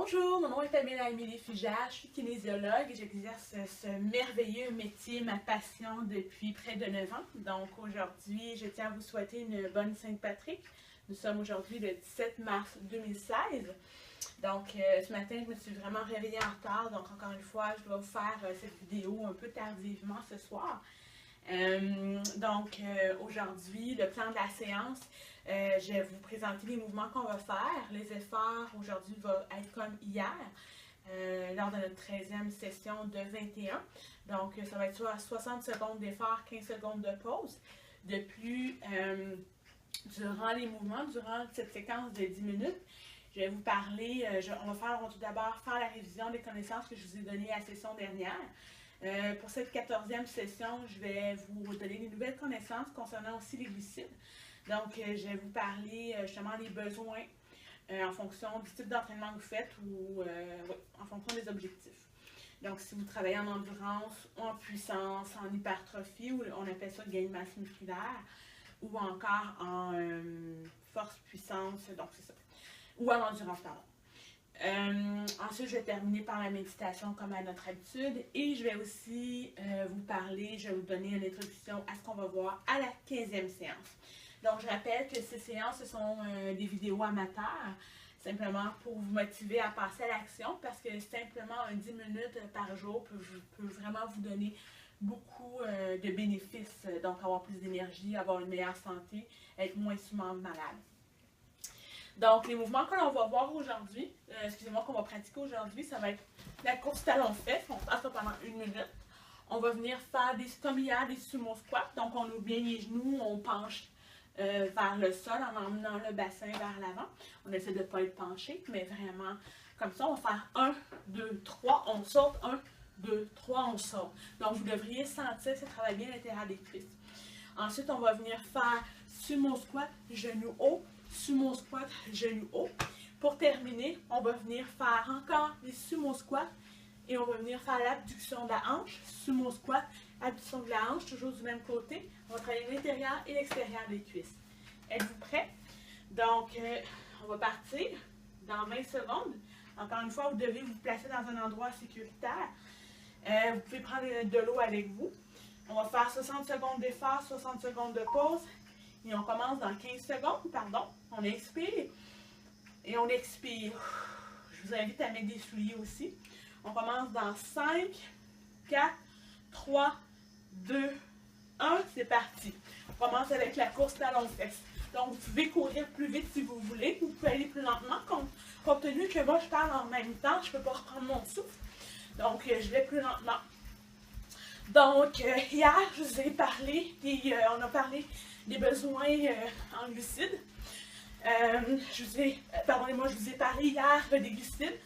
Bonjour, mon nom est Pamela Amélie Fugère, je suis kinésiologue et j'exerce ce merveilleux métier, ma passion depuis près de 9 ans. Donc aujourd'hui, je tiens à vous souhaiter une bonne Sainte-Patrick. Nous sommes aujourd'hui le 17 mars 2016. Donc ce matin, je me suis vraiment réveillée en retard, donc encore une fois, je dois vous faire cette vidéo un peu tardivement ce soir. Aujourd'hui, le plan de la séance, je vais vous présenter les mouvements qu'on va faire. Les efforts aujourd'hui vont être comme hier, lors de notre 13e session de 21. Donc, ça va être soit 60 secondes d'effort, 15 secondes de pause. De plus, durant les mouvements, durant cette séquence de 10 minutes, je vais vous parler, on va tout d'abord faire la révision des connaissances que je vous ai données à la session dernière. Pour cette 14e session, je vais vous donner des nouvelles connaissances concernant aussi les glucides. Donc, je vais vous parler justement des besoins en fonction du type d'entraînement que vous faites ou en fonction des objectifs. Donc, si vous travaillez en endurance, en puissance, en hypertrophie, ou on appelle ça gain de masse musculaire, ou encore en force, puissance, donc c'est ça, ou en endurance, pardon. Ensuite, je vais terminer par la méditation comme à notre habitude et je vais aussi vous parler, je vais vous donner une introduction à ce qu'on va voir à la 15e séance. Donc, je rappelle que ces séances, ce sont des vidéos amateurs, simplement pour vous motiver à passer à l'action parce que simplement 10 minutes par jour peut vraiment vous donner beaucoup de bénéfices. Donc, avoir plus d'énergie, avoir une meilleure santé, être moins souvent malade. Donc, les mouvements que l'on va voir aujourd'hui, qu'on va pratiquer aujourd'hui, ça va être la course talon-fesse. On passe ça pendant 1 minute. On va venir faire comme hier, des sumo squats. Donc, on ouvre bien les genoux, on penche vers le sol en emmenant le bassin vers l'avant. On essaie de ne pas être penché, mais vraiment comme ça. On va faire 1, 2, 3, on saute, 1, 2, 3, on saute. Donc, vous devriez sentir, ça travaille bien l'intérieur des cuisses. Ensuite, on va venir faire sumo squat, genou haut. Sumo squat, genou haut. Pour terminer, on va venir faire encore les sumo squats et on va venir faire l'abduction de la hanche. Sumo squat, abduction de la hanche, toujours du même côté. On va travailler l'intérieur et l'extérieur des cuisses. Êtes-vous prêts? Donc, on va partir dans 20 secondes. Encore une fois, vous devez vous placer dans un endroit sécuritaire. Vous pouvez prendre de l'eau avec vous. On va faire 60 secondes d'effort, 60 secondes de pause. Et on commence dans 15 secondes, pardon. On inspire et on expire. Je vous invite à mettre des souliers aussi. On commence dans 5, 4, 3, 2, 1. C'est parti. On commence avec la course talon-fesse. Donc, vous pouvez courir plus vite si vous voulez. Vous pouvez aller plus lentement. Compte tenu que moi, je parle en même temps, je ne peux pas reprendre mon souffle. Donc, je vais plus lentement. Donc, hier, je vous ai parlé, on a parlé des besoins en glucides. Je vous ai parlé hier des glucides.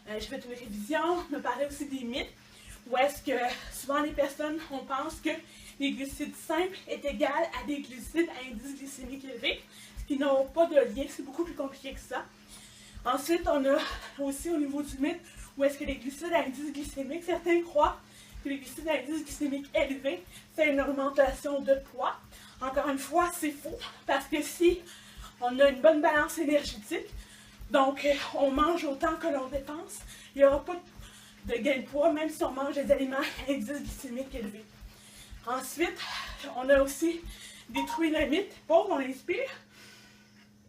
J'ai fait une révision, on a parlé aussi des mythes, où est-ce que souvent les personnes, on pense que les glucides simples est égal à des glucides à indice glycémique élevé, ce qui n'a pas de lien, c'est beaucoup plus compliqué que ça. Ensuite, on a aussi au niveau du mythe, où est-ce que les glucides à indice glycémique, certains croient que les glucides à indice glycémique élevé, c'est une augmentation de poids. Encore une fois, c'est faux, parce que si on a une bonne balance énergétique, donc on mange autant que l'on dépense, il n'y aura pas de gain de poids, même si on mange des aliments à indice glycémique élevé. Ensuite, on a aussi détruit le mythe. Pause, on inspire,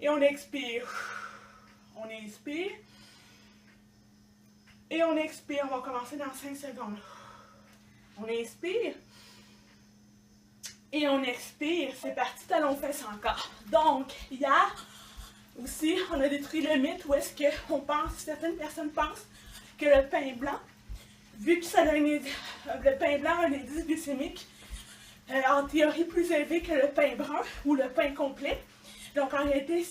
et on expire. On inspire, et on expire. On va commencer dans 5 secondes. On inspire. Et on expire. C'est parti, talon-fesse encore. Donc, hier aussi, on a détruit le mythe où est-ce qu'on pense, certaines personnes pensent que le pain blanc, vu que ça a le pain blanc a un indice glycémique en théorie plus élevé que le pain brun ou le pain complet. Donc, en réalité,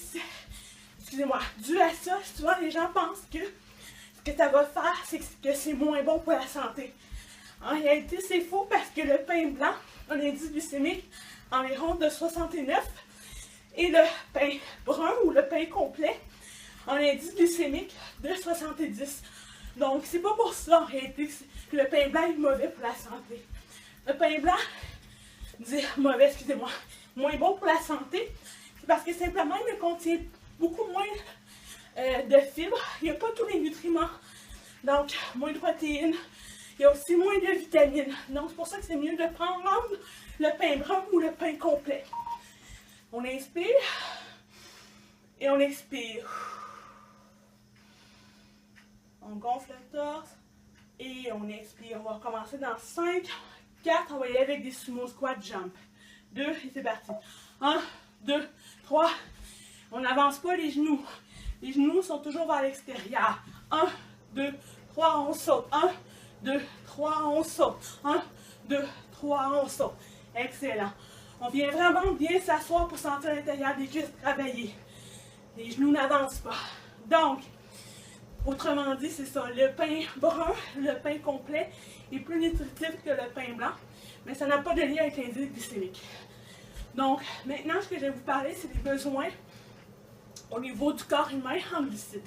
excusez-moi, dû à ça, souvent les gens pensent que ce que ça va faire, c'est que c'est moins bon pour la santé. En réalité, c'est faux parce que le pain blanc a un indice glycémique environ de 69 et le pain brun ou le pain complet a un indice glycémique de 70. Donc, c'est pas pour ça en réalité que le pain blanc est mauvais pour la santé. Le pain blanc, moins bon pour la santé, c'est parce que simplement il ne contient beaucoup moins de fibres, il n'y a pas tous les nutriments. Donc, moins de protéines. Il y a aussi moins de vitamines. Donc, c'est pour ça que c'est mieux de prendre le pain brun ou le pain complet. On inspire et on expire. On gonfle le torse et on expire. On va recommencer dans 5, 4. On va y aller avec des sumo squat jump. 2 et c'est parti. 1, 2, 3. On n'avance pas les genoux. Les genoux sont toujours vers l'extérieur. 1, 2, 3, on saute. 1, 2, 3, on saute. 1, 2, 3, on saute. Excellent. On vient vraiment bien s'asseoir pour sentir l'intérieur des cuisses travailler. Les genoux n'avancent pas. Donc, autrement dit, c'est ça. Le pain brun, le pain complet, est plus nutritif que le pain blanc, mais ça n'a pas de lien avec l'indice glycémique. Donc, maintenant, ce que je vais vous parler, c'est des besoins au niveau du corps humain en glucides.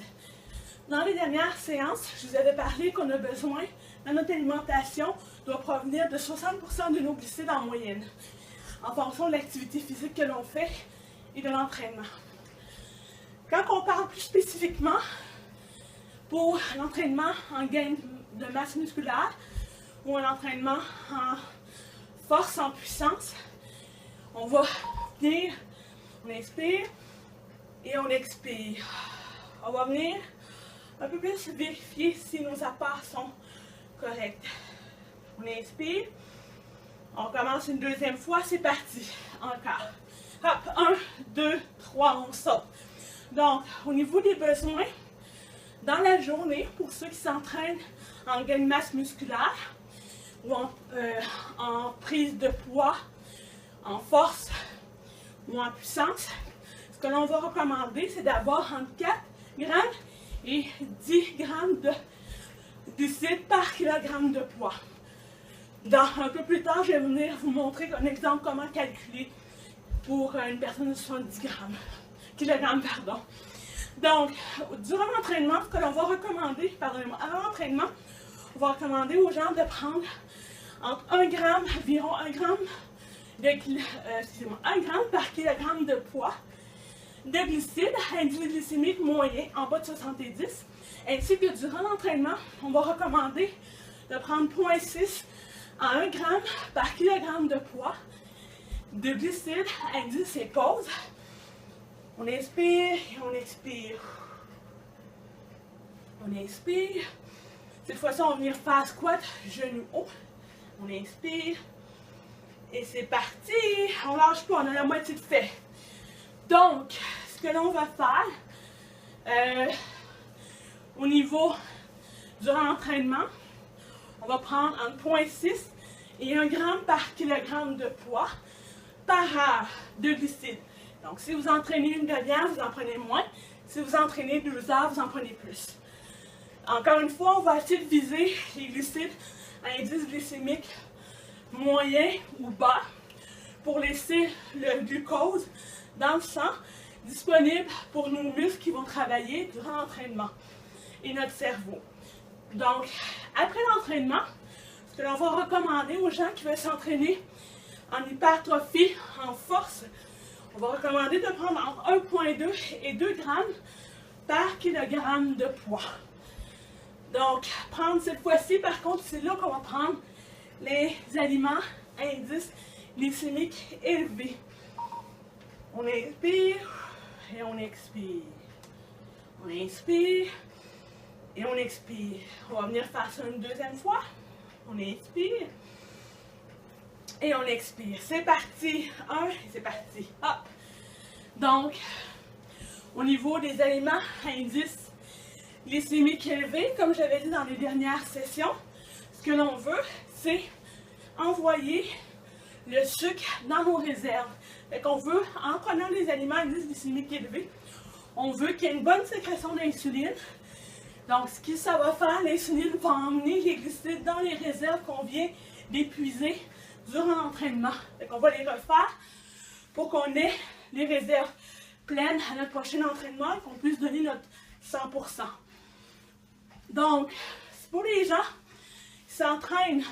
Dans les dernières séances, je vous avais parlé qu'on a besoin, dans notre alimentation, doit provenir de 60% de nos glucides en moyenne, en fonction de l'activité physique que l'on fait et de l'entraînement. Quand on parle plus spécifiquement pour l'entraînement en gain de masse musculaire ou un entraînement en force, en puissance, on va venir, on inspire et on expire. On va venir un peu plus vérifier si nos apports sont corrects. On inspire, on commence une deuxième fois, c'est parti. Encore. Hop, 1, 2, 3, on saute. Donc, au niveau des besoins, dans la journée, pour ceux qui s'entraînent en gain de masse musculaire ou en prise de poids, en force ou en puissance, ce que l'on va recommander, c'est d'avoir entre 4 grammes et 10 grammes de glucides par kilogramme de poids. Un peu plus tard, je vais venir vous montrer un exemple comment calculer pour une personne de 70 kilogrammes. Donc, durant l'entraînement, ce que l'on va recommander, avant l'entraînement, on va recommander aux gens de prendre entre 1 gramme, environ 1 gramme, 1 gramme par kilogramme de poids de glucides à indice glycémique moyen en bas de 70, ainsi que durant l'entraînement, on va recommander de prendre 0,6 à 1 gramme par kilogramme de poids de glucides à indice et pause. On inspire et on expire. On inspire. Cette fois-ci, on va venir faire squat, genoux haut. On inspire. Et c'est parti. On lâche pas, on a la moitié de fait. Donc, ce que l'on va faire, au niveau durant l'entraînement, on va prendre entre 0,6 et 1 gramme par kilogramme de poids par heure de glucides. Donc, si vous entraînez une demi-heure, vous en prenez moins. Si vous entraînez 2 heures, vous en prenez plus. Encore une fois, on va essayer de viser les glucides à indice glycémique moyen ou bas pour laisser le glucose dans le sang disponible pour nos muscles qui vont travailler durant l'entraînement et notre cerveau. Donc, après l'entraînement, ce que l'on va recommander aux gens qui veulent s'entraîner en hypertrophie, en force, on va recommander de prendre entre 1,2 et 2 grammes par kilogramme de poids. Donc, prendre cette fois-ci, par contre, c'est là qu'on va prendre les aliments à indice glycémique élevé. On inspire et on expire. On inspire et on expire. On va venir faire ça une deuxième fois. On inspire et on expire. C'est parti. 1 et c'est parti. Hop. Donc, au niveau des aliments à indice glycémique élevé, comme j'avais dit dans les dernières sessions, ce que l'on veut, c'est envoyer le sucre dans nos réserves. Fait qu'on veut, en prenant des aliments à indice glycémique élevé, on veut qu'il y ait une bonne sécrétion d'insuline. Donc, ce que ça va faire, l'insuline va emmener les glucides dans les réserves qu'on vient d'épuiser durant l'entraînement. Fait qu'on va les refaire pour qu'on ait les réserves pleines à notre prochain entraînement et qu'on puisse donner notre 100%. Donc, c'est pour les gens qui s'entraînent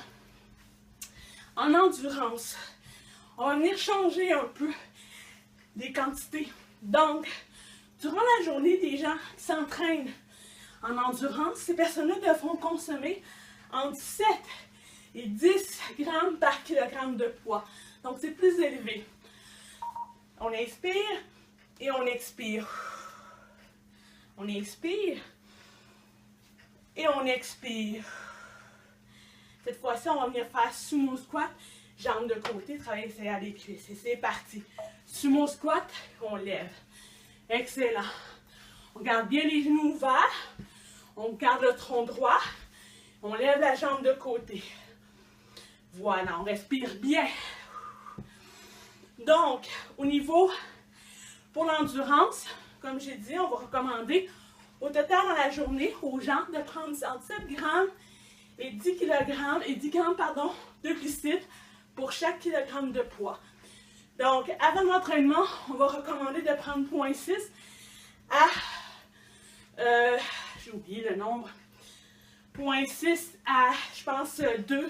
en endurance. On va venir changer un peu les quantités. Donc, Durant la journée, des gens qui s'entraînent en endurance, ces personnes-là devront consommer entre 7 et 10 grammes par kilogramme de poids. Donc, c'est plus élevé. On inspire et on expire. On inspire et on expire. Cette fois-ci, on va venir faire sumo squat, jambes de côté, travailler les cuisses. Et c'est parti. Sumo squat, on lève. Excellent. On garde bien les genoux ouverts. On garde le tronc droit. On lève la jambe de côté. Voilà, on respire bien. Donc, au niveau, pour l'endurance, comme j'ai dit, on va recommander au total dans la journée aux gens de prendre entre 7 grammes et 10 grammes de glucides pour chaque kilogramme de poids. Donc, avant l'entraînement, on va recommander de prendre 0,6 à, j'ai oublié le nombre, 0,6 à, je pense, 2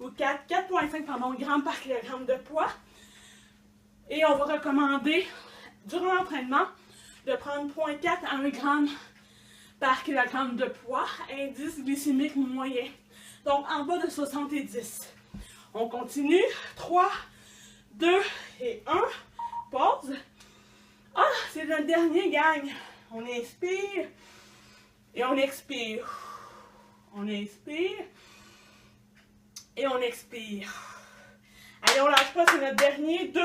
ou 4,5 grammes par kilogramme de poids. Et on va recommander, durant l'entraînement, de prendre 0,4 à 1 gramme par kilogramme de poids, indice glycémique moyen. Donc, en bas de 70. On continue. 3, 2 et 1. Pause. Ah, c'est le dernier, gang. On inspire et on expire. On inspire et on expire. Allez, on lâche pas, c'est notre dernier. 2,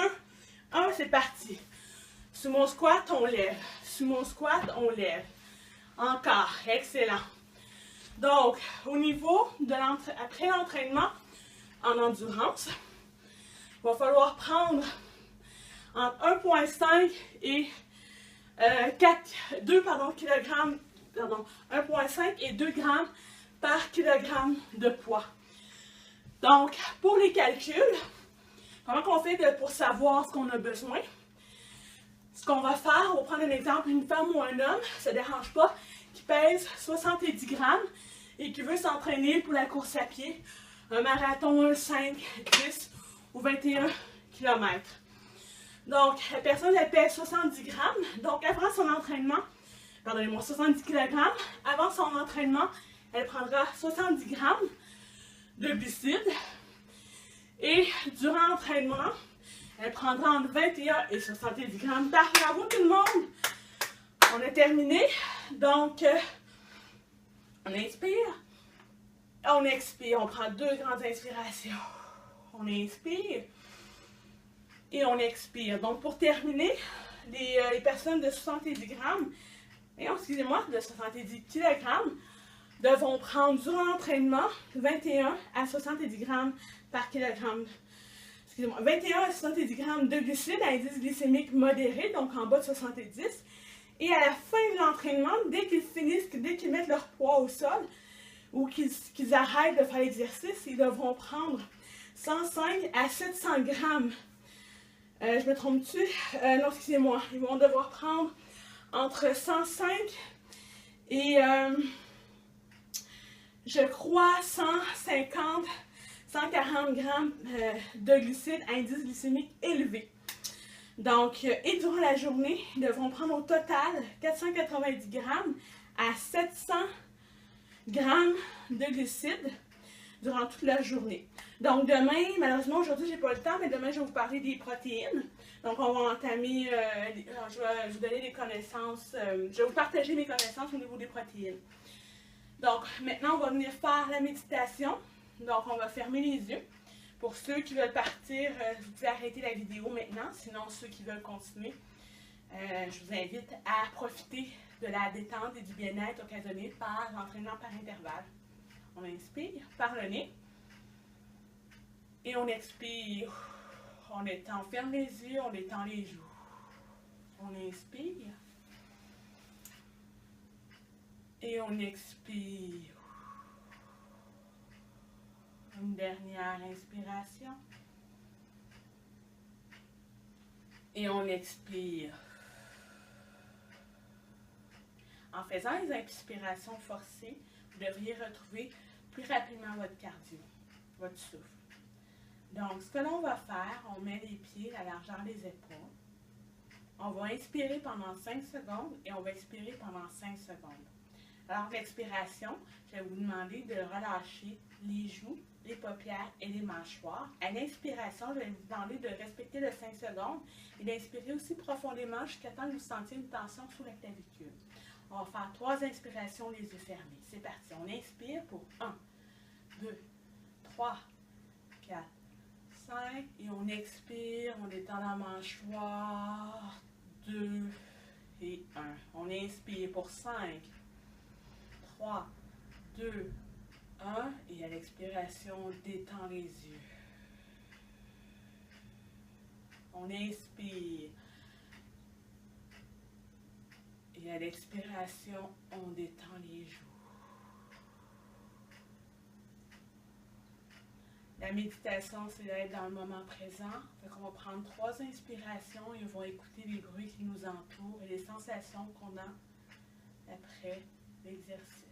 1, c'est parti. Sumo squat, on lève. Sumo squat, on lève. Encore, excellent. Donc, au niveau de après l'entraînement en endurance, il va falloir prendre entre 1,5 et 1,5 et 2 grammes par kilogramme de poids. Donc, pour les calculs, comment on fait pour savoir ce qu'on a besoin? Ce qu'on va faire, on va prendre un exemple, une femme ou un homme, ça ne dérange pas, qui pèse 70 grammes et qui veut s'entraîner pour la course à pied, un marathon, un 5, 10 ou 21 km. Donc, la personne, elle pèse 70 grammes. Donc, avant son entraînement, 70 kg, avant son entraînement, elle prendra 70 grammes de glucides. Et durant l'entraînement, elle prendra entre 21 et 70 grammes. Bravo tout le monde! On a terminé. Donc, on inspire. On expire. On prend 2 grandes inspirations. On inspire. Et on expire. Donc, pour terminer, les personnes de 70 grammes, excusez-moi, de 70 kg, devront prendre durant l'entraînement 21 à 70 grammes par kilogramme. Excusez-moi, 21 à 70 grammes de glucides à indice glycémique modéré, donc en bas de 70. Et à la fin de l'entraînement, dès qu'ils finissent, dès qu'ils mettent leur poids au sol, ou qu'ils arrêtent de faire l'exercice, ils devront prendre 105 à 700 grammes. Je me trompe-tu? Non, excusez-moi. Ils vont devoir prendre entre 105 et, je crois, 150, 140 grammes de glucides, indice glycémique élevé. Donc, et durant la journée, ils devront prendre au total 490 grammes à 700 grammes de glucides durant toute la journée. Donc demain, malheureusement aujourd'hui j'ai pas le temps, mais demain je vais vous parler des protéines. Donc on va entamer, je vais vous donner des connaissances, je vais vous partager mes connaissances au niveau des protéines. Donc maintenant on va venir faire la méditation. Donc on va fermer les yeux. Pour ceux qui veulent partir, vous pouvez arrêter la vidéo maintenant. Sinon ceux qui veulent continuer, je vous invite à profiter de la détente et du bien-être occasionné par l'entraînement par intervalle. On inspire par le nez. Et on expire. On ferme les yeux, on étend les joues. On inspire. Et on expire. Une dernière inspiration. Et on expire. En faisant les inspirations forcées, vous devriez retrouver plus rapidement votre cardio, votre souffle. Donc, ce que l'on va faire, on met les pieds à la largeur des épaules. On va inspirer pendant 5 secondes et on va expirer pendant 5 secondes. Alors, l'expiration, je vais vous demander de relâcher les joues, les paupières et les mâchoires. À l'inspiration, je vais vous demander de respecter le 5 secondes et d'inspirer aussi profondément jusqu'à temps que vous sentiez une tension sous la clavicule. On va faire 3 inspirations les yeux fermés. C'est parti. On inspire pour 1, 2, 3, 4, 5. Et on expire, on détend la mâchoire. 2 et 1. On inspire pour 5, 3, 2, 1. Et à l'expiration, on détend les yeux. On inspire. Et à l'expiration, on détend les joues. La méditation, c'est d'être dans le moment présent. On va prendre 3 inspirations et on va écouter les bruits qui nous entourent et les sensations qu'on a après l'exercice.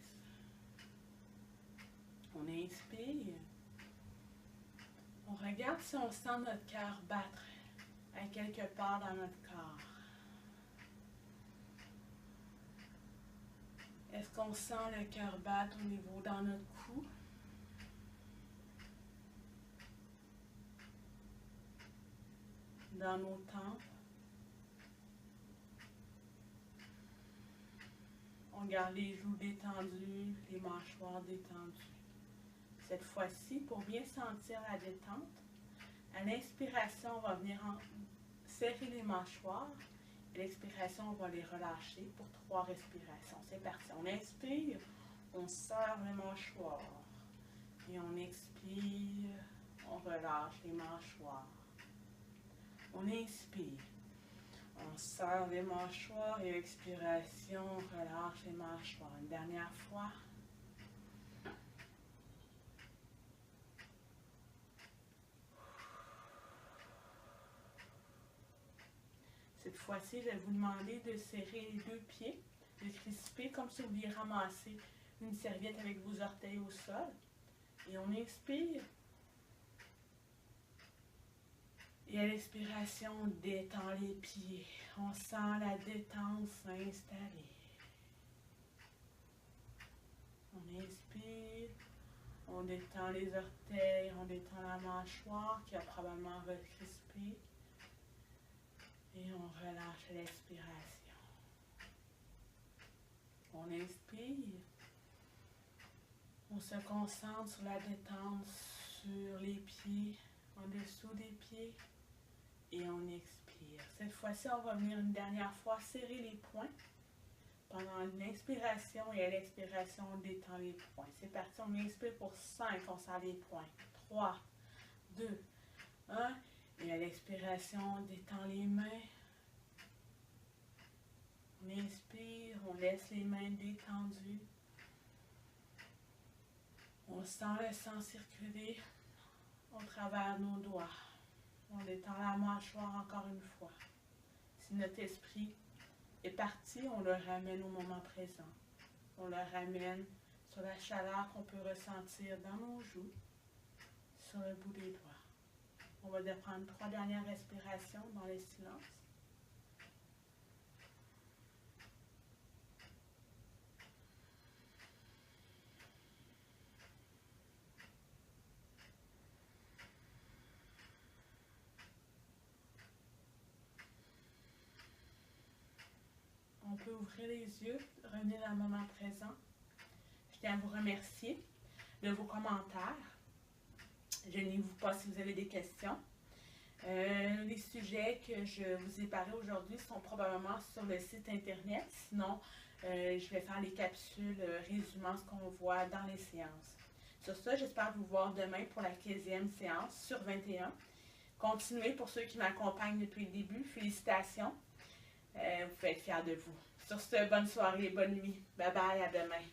On inspire. On regarde si on sent notre cœur battre à quelque part dans notre corps. Est-ce qu'on sent le cœur battre au niveau dans notre cou? Dans nos tempes? On garde les joues détendues, les mâchoires détendues. Cette fois-ci, pour bien sentir la détente, à l'inspiration, on va venir serrer les mâchoires. À l'expiration, on va les relâcher pour 3 respirations. C'est parti. On inspire, on serre les mâchoires. Et on expire, on relâche les mâchoires. On inspire, on serre les mâchoires et expiration, on relâche les mâchoires. Une dernière fois. Cette fois-ci, je vais vous demander de serrer les 2 pieds, de crisper comme si vous vouliez ramasser une serviette avec vos orteils au sol. Et on inspire. Et à l'expiration, on détend les pieds. On sent la détente s'installer. On inspire. On détend les orteils. On détend la mâchoire qui a probablement recrispé. Et on relâche l'expiration. On inspire. On se concentre sur la détente sur les pieds, en dessous des pieds. Et on expire. Cette fois-ci, on va venir une dernière fois serrer les poings. Pendant l'inspiration et à l'expiration, on détend les poings. C'est parti, on inspire pour 5, on serre les poings. 3, 2, 1. Et à l'expiration, on détend les mains. On inspire, on laisse les mains détendues. On sent le sang circuler au travers nos doigts. On détend la mâchoire encore une fois. Si notre esprit est parti, on le ramène au moment présent. On le ramène sur la chaleur qu'on peut ressentir dans nos joues, sur le bout des doigts. On va prendre 3 dernières respirations dans le silence. On peut ouvrir les yeux, revenir dans le moment présent. Je tiens à vous remercier de vos commentaires. Gênez-vous pas si vous avez des questions. Les sujets que je vous ai parlé aujourd'hui sont probablement sur le site internet. Sinon, je vais faire les capsules résumant ce qu'on voit dans les séances. Sur ça, j'espère vous voir demain pour la 15e séance sur 21. Continuez pour ceux qui m'accompagnent depuis le début. Félicitations. Vous pouvez être fiers de vous. Sur ce, bonne soirée et bonne nuit. Bye bye, à demain.